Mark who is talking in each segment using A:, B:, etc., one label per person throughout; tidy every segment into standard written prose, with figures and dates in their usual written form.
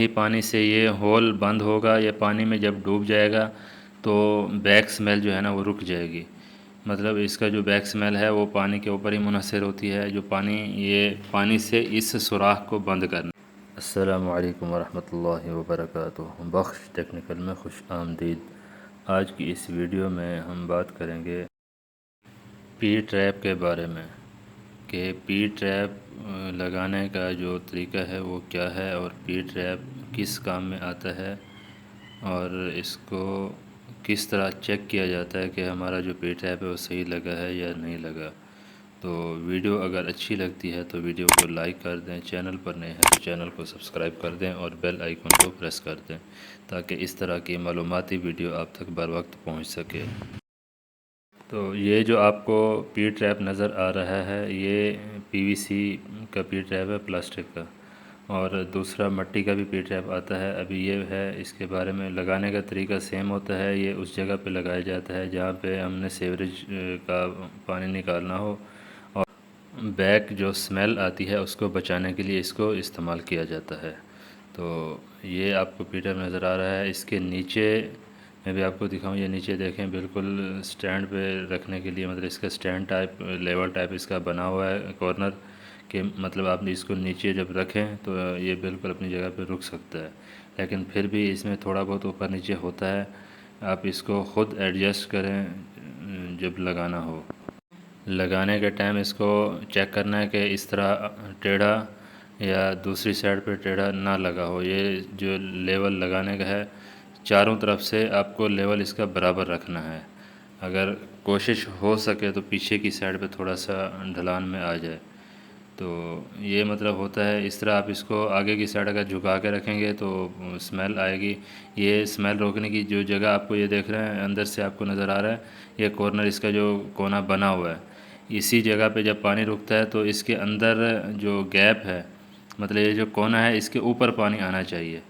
A: ही पानी से ये होल बंद होगा, ये पानी में जब डूब जाएगा तो बैक स्मेल जो है ना वो रुक जाएगी। मतलब इसका जो बैक स्मेल है वो पानी के ऊपर ही मुनहसर होती है, जो पानी ये पानी से इस सुराख को बंद करना। अस्सलामु अलैकुम वरहमतुल्लाहि वबरकातुहू। बख्श टेक्निकल में खुश आमदीद। आज की इस वीडियो में हम बात करेंगे पी ट्रैप के बारे में कि पी ट्रैप लगाने का जो तरीका है वो क्या है और पी ट्रैप किस काम में आता है और इसको किस तरह चेक किया जाता है कि हमारा जो पी ट्रैप है वो सही लगा है या नहीं लगा। तो वीडियो अगर अच्छी लगती है तो वीडियो को लाइक कर दें, चैनल पर नए हैं तो चैनल को सब्सक्राइब कर दें और बेल आइकन को प्रेस कर दें ताकि इस तरह की मालूमाती वीडियो आप तक बर वक्त पहुँच सके। तो ये जो आपको पी ट्रैप नज़र आ रहा है ये पीवीसी का पी ट्रैप है, प्लास्टिक का, और दूसरा मिट्टी का भी पी ट्रैप आता है। अभी ये है, इसके बारे में लगाने का तरीका सेम होता है। ये उस जगह पे लगाया जाता है जहाँ पे हमने सीवरेज का पानी निकालना हो और बैक जो स्मेल आती है उसको बचाने के लिए इसको इस्तेमाल किया जाता है। तो ये आपको पी ट्रैप नज़र आ रहा है। इसके नीचे मैं भी आपको दिखाऊं, ये नीचे देखें बिल्कुल स्टैंड पे रखने के लिए, मतलब इसका स्टैंड टाइप लेवल टाइप इसका बना हुआ है कॉर्नर के, मतलब आप इसको नीचे जब रखें तो ये बिल्कुल अपनी जगह पे रुक सकता है। लेकिन फिर भी इसमें थोड़ा बहुत ऊपर नीचे होता है, आप इसको ख़ुद एडजस्ट करें जब लगाना हो। लगाने के टाइम इसको चेक करना है कि इस तरह टेढ़ा या दूसरी साइड पे टेढ़ा ना लगा हो। ये जो लेवल लगाने का है चारों तरफ से आपको लेवल इसका बराबर रखना है। अगर कोशिश हो सके तो पीछे की साइड पे थोड़ा सा ढलान में आ जाए तो ये मतलब होता है। इस तरह आप इसको आगे की साइड अगर झुका के रखेंगे तो स्मेल आएगी। ये स्मेल रोकने की जो जगह आपको ये देख रहे हैं अंदर से आपको नज़र आ रहा है, ये कॉर्नर इसका जो कोना बना हुआ है, इसी जगह पे जब पानी रुकता है तो इसके अंदर जो गैप है, मतलब ये जो कोना है इसके ऊपर पानी आना चाहिए।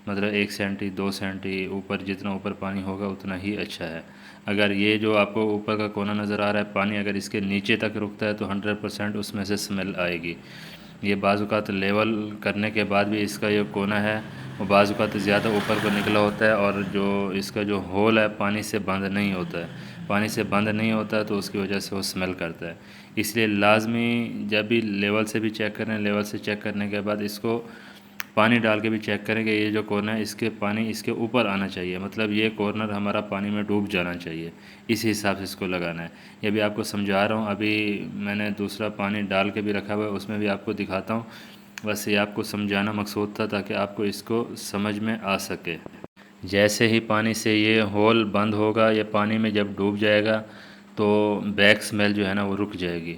A: मतलब 1 सेंटी 2 सेंटी ऊपर, जितना ऊपर पानी होगा उतना ही अच्छा है। अगर ये जो आपको ऊपर का कोना नज़र आ रहा है पानी अगर इसके नीचे तक रुकता है तो 100% उसमें से स्मेल आएगी। ये बाज़-औक़ात लेवल करने के बाद भी इसका ये कोना है वो बाज़-औक़ात ज़्यादा ऊपर को निकला होता है और जो इसका जो होल है पानी से बंद नहीं होता है। पानी से बंद नहीं होता तो उसकी वजह से वो स्मेल करता है। इसलिए लाज़मी जब भी लेवल से भी चेक करें, लेवल से चेक करने के बाद इसको पानी डाल के भी चेक करें कि ये जो कॉर्नर है इसके पानी इसके ऊपर आना चाहिए, मतलब ये कॉर्नर हमारा पानी में डूब जाना चाहिए। इस हिसाब से इसको लगाना है। ये भी आपको समझा रहा हूँ। अभी मैंने दूसरा पानी डाल के भी रखा हुआ है, उसमें भी आपको दिखाता हूँ। बस ये आपको समझाना मकसूद था ताकि आपको इसको समझ में आ सके। जैसे ही पानी से ये होल बंद होगा, ये पानी में जब डूब जाएगा तो बैक स्मेल जो है ना वो रुक जाएगी।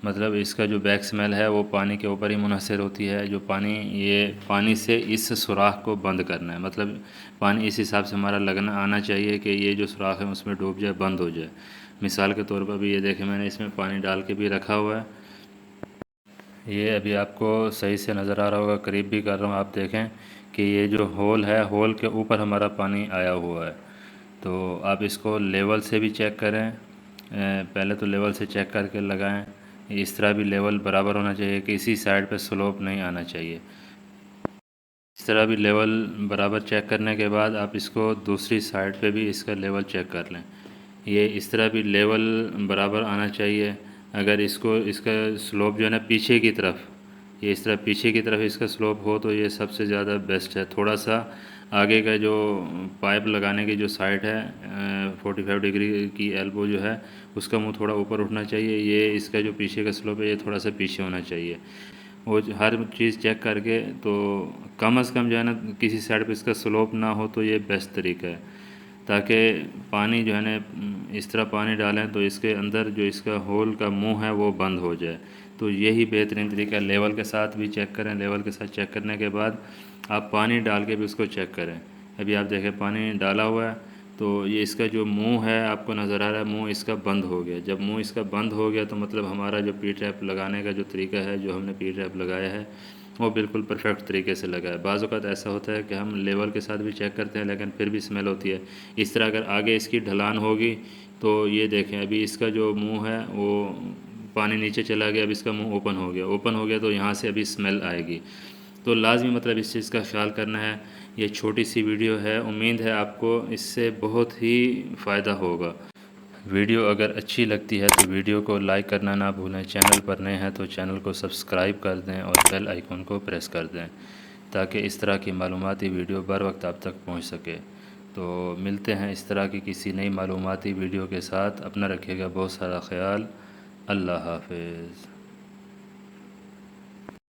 A: मतलब इसका जो बैक स्मेल है वो पानी के ऊपर ही मुनहसर होती है, जो पानी ये पानी से इस सुराख को बंद करना है। मतलब पानी इस हिसाब से हमारा लगना आना चाहिए कि ये जो सुराख है उसमें डूब जाए, बंद हो जाए। मिसाल के तौर पर भी ये देखें मैंने इसमें पानी डाल के भी रखा हुआ है। ये अभी आपको सही से नज़र आ रहा होगा, करीब भी कर रहा हूँ, आप देखें कि ये जो होल है होल के ऊपर हमारा पानी आया हुआ है। तो आप इसको लेवल से भी चेक करें, पहले तो लेवल से चेक करके लगाएं। इस तरह भी लेवल बराबर होना चाहिए कि इसी साइड पे स्लोप नहीं आना चाहिए। इस तरह भी लेवल बराबर चेक करने के बाद आप इसको दूसरी साइड पे भी इसका लेवल चेक कर लें। ये इस तरह भी लेवल बराबर आना चाहिए। अगर इसको इसका स्लोप जो है ना पीछे की तरफ, ये इस तरह पीछे की तरफ इसका स्लोप हो तो ये सबसे ज़्यादा बेस्ट है। थोड़ा सा आगे का जो पाइप लगाने की जो साइड है 45 डिग्री की एल्बो जो है उसका मुंह थोड़ा ऊपर उठना चाहिए। ये इसका जो पीछे का स्लोप है ये थोड़ा सा पीछे होना चाहिए। वो हर चीज़ चेक करके तो कम से कम जो है ना किसी साइड पे इसका स्लोप ना हो तो ये बेस्ट तरीका है, ताकि पानी जो है ना इस तरह पानी डालें तो इसके अंदर जो इसका होल का मुंह है वो बंद हो जाए। तो यही बेहतरीन तरीका है। लेवल के साथ भी चेक करें, लेवल के साथ चेक करने के बाद आप पानी डाल के भी उसको चेक करें। अभी आप देखें पानी डाला हुआ है तो ये इसका जो मुंह है आपको नज़र आ रहा है, मुंह इसका बंद हो गया। जब मुंह इसका बंद हो गया तो मतलब हमारा जो पी ट्रैप लगाने का जो तरीका है, जो हमने पी ट्रैप लगाया है वो बिल्कुल परफेक्ट तरीके से लगा है। बाज़ औक़ात ऐसा होता है कि हम लेवल के साथ भी चेक करते हैं लेकिन फिर भी स्मेल होती है। इस तरह अगर आगे इसकी ढलान होगी तो ये देखें अभी इसका जो मुंह है वो पानी नीचे चला गया, अब इसका मुंह ओपन हो गया। ओपन हो गया तो यहाँ से अभी स्मेल आएगी। तो लाजमी मतलब इस चीज़ का ख्याल करना है। ये छोटी सी वीडियो है, उम्मीद है आपको इससे बहुत ही फ़ायदा होगा। वीडियो अगर अच्छी लगती है तो वीडियो को लाइक करना ना भूलें। चैनल पर नए हैं तो चैनल को सब्सक्राइब कर दें और बेल आइकन को प्रेस कर दें, ताकि इस तरह की मालूमाती वीडियो बर वक्त आप तक पहुंच सके। तो मिलते हैं इस तरह की किसी नई मालूमाती वीडियो के साथ। अपना रखिएगा बहुत सारा ख्याल। अल्लाह हाफ़िज़।